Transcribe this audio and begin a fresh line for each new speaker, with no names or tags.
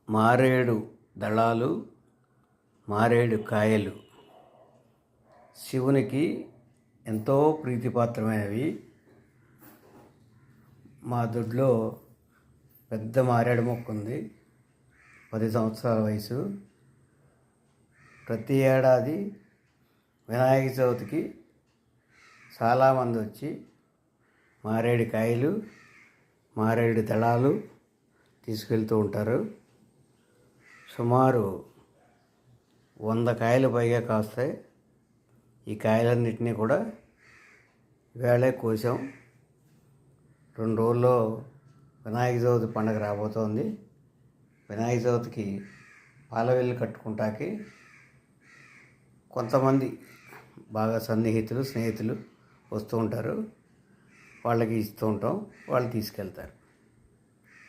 మారేడు దళాలు, మారేడు కాయలు శివునికి ఎంతో ప్రీతిపాత్రమైనవి. మా దొడ్లో పెద్ద మారేడు మొక్క ఉంది, 10 సంవత్సరాల వయసు. ప్రతి ఏడాది వినాయక చవితికి చాలామంది వచ్చి మారేడు కాయలు, మారేడు దళాలు తీసుకెళ్తూ ఉంటారు. సుమారు 100 కాయలు పైగా కాస్తాయి. ఈ కాయలన్నింటినీ కూడా వేళే కోసాం. 2 రోజుల్లో వినాయక చవితి పండుగ రాబోతోంది. వినాయక చవితికి పాలవెల్లి కట్టుకుంటాకి కొంతమంది బాగా సన్నిహితులు, స్నేహితులు వస్తూ ఉంటారు. వాళ్ళకి ఇస్తూ ఉంటాం, వాళ్ళు తీసుకెళ్తారు.